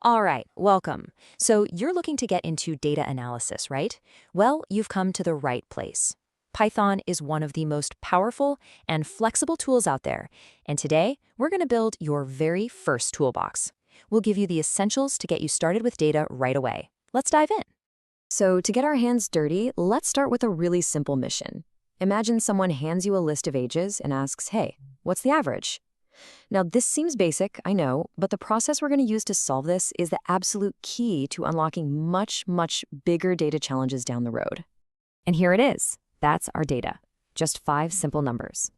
All right, welcome. So you're looking to get into data analysis, right? Well, you've come to the right place. Python is one of the most powerful and flexible tools out there, and today we're going to build your very first toolbox. We'll give you the essentials to get you started with data right away. Let's dive in. So to get our hands dirty, let's start with a really simple mission. Imagine someone hands you a list of ages and asks, hey, what's the average? Now, this seems basic, I know, but the process we're going to use to solve this is the absolute key to unlocking much, much bigger data challenges down the road. And here it is. That's our data. Just 5 simple numbers.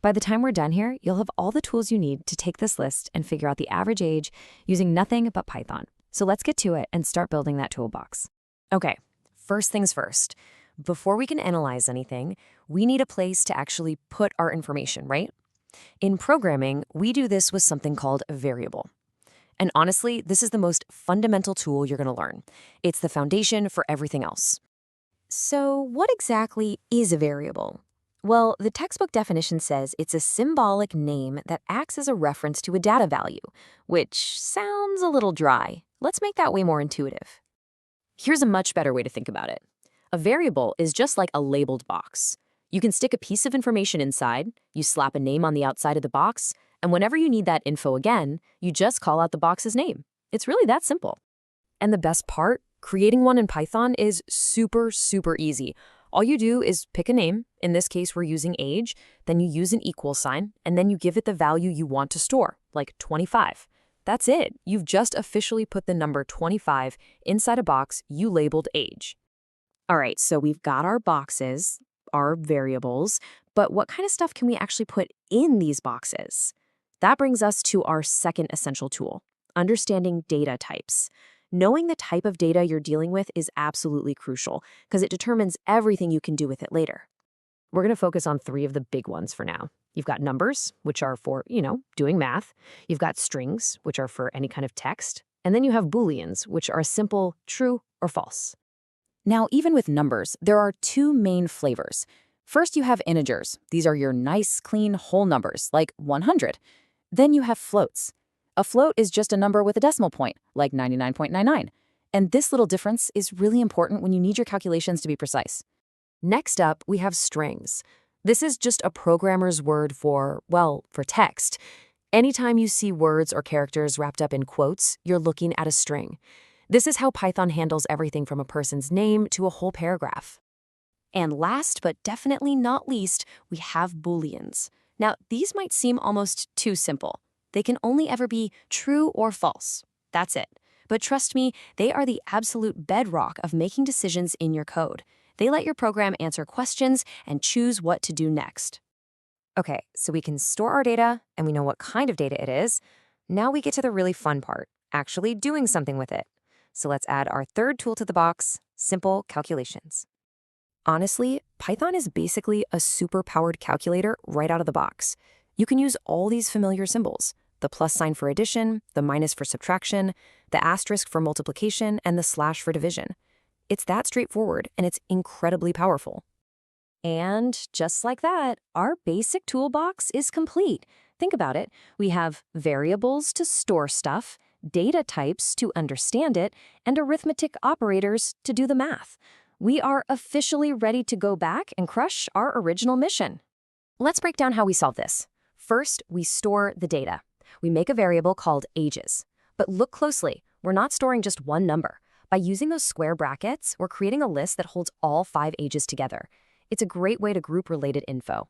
By the time we're done here, you'll have all the tools you need to take this list and figure out the average age using nothing but Python. So let's get to it and start building that toolbox. Okay, first things first. Before we can analyze anything, we need a place to actually put our information, right? In programming, we do this with something called a variable. And honestly, this is the most fundamental tool you're going to learn. It's the foundation for everything else. So what exactly is a variable? Well, the textbook definition says it's a symbolic name that acts as a reference to a data value, which sounds a little dry. Let's make that way more intuitive. Here's a much better way to think about it. A variable is just like a labeled box. You can stick a piece of information inside, you slap a name on the outside of the box, and whenever you need that info again, you just call out the box's name. It's really that simple. And the best part, creating one in Python is super easy. All you do is pick a name, in this case we're using age, then you use an equal sign, and then you give it the value you want to store, like 25. That's it. You've just officially put the number 25 inside a box you labeled age. All right, so we've got our boxes, our variables, but what kind of stuff can we actually put in these boxes? That brings us to our second essential tool, understanding data types. Knowing the type of data you're dealing with is absolutely crucial because it determines everything you can do with it later. We're going to focus on 3 of the big ones for now. You've got numbers, which are for, doing math. You've got strings, which are for any kind of text. And then you have Booleans, which are simple true or false. Now, even with numbers, there are 2 main flavors. First, you have integers. These are your nice, clean, whole numbers, like 100. Then you have floats. A float is just a number with a decimal point, like 99.99. And this little difference is really important when you need your calculations to be precise. Next up, we have strings. This is just a programmer's word for text. Anytime you see words or characters wrapped up in quotes, you're looking at a string. This is how Python handles everything from a person's name to a whole paragraph. And last but definitely not least, we have Booleans. Now, these might seem almost too simple. They can only ever be true or false. That's it. But trust me, they are the absolute bedrock of making decisions in your code. They let your program answer questions and choose what to do next. Okay, so we can store our data and we know what kind of data it is. Now we get to the really fun part, actually doing something with it. So let's add our third tool to the box, simple calculations. Honestly, Python is basically a super-powered calculator right out of the box. You can use all these familiar symbols, the plus sign for addition, the minus for subtraction, the asterisk for multiplication, and the slash for division. It's that straightforward, and it's incredibly powerful. And just like that, our basic toolbox is complete. Think about it. We have variables to store stuff, data types to understand it, and arithmetic operators to do the math. We are officially ready to go back and crush our original mission. Let's break down how we solve this. First, we store the data. We make a variable called ages. But look closely, we're not storing just one number. By using those square brackets, we're creating a list that holds all 5 ages together. It's a great way to group related info.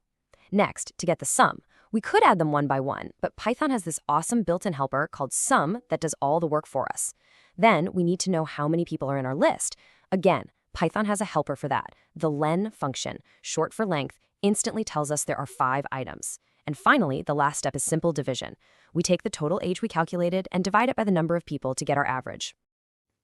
Next, to get the sum, we could add them one by one, but Python has this awesome built-in helper called sum that does all the work for us. Then we need to know how many people are in our list. Again, Python has a helper for that. The len function, short for length, instantly tells us there are 5 items. And finally, the last step is simple division. We take the total age we calculated and divide it by the number of people to get our average.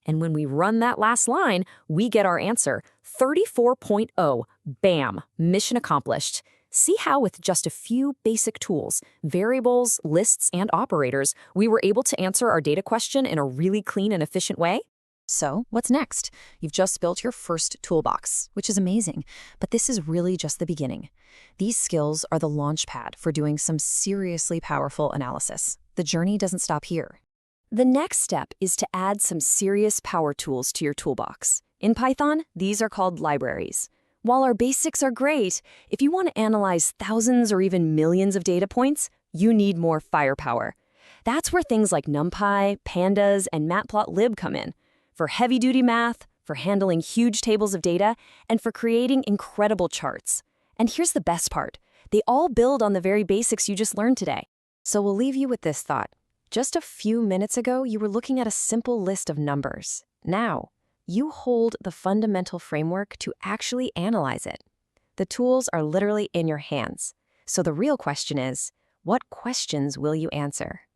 And when we run that last line, we get our answer, 34.0. Bam, mission accomplished. See how with just a few basic tools, variables, lists, and operators, we were able to answer our data question in a really clean and efficient way? So what's next? You've just built your first toolbox, which is amazing, but this is really just the beginning. These skills are the launch pad for doing some seriously powerful analysis. The journey doesn't stop here. The next step is to add some serious power tools to your toolbox. In Python, these are called libraries. While our basics are great, if you want to analyze thousands or even millions of data points, you need more firepower. That's where things like NumPy, Pandas, and Matplotlib come in. For heavy-duty math, for handling huge tables of data, and for creating incredible charts. And here's the best part. They all build on the very basics you just learned today. So we'll leave you with this thought. Just a few minutes ago, you were looking at a simple list of numbers. Now, you hold the fundamental framework to actually analyze it. The tools are literally in your hands. So the real question is, what questions will you answer?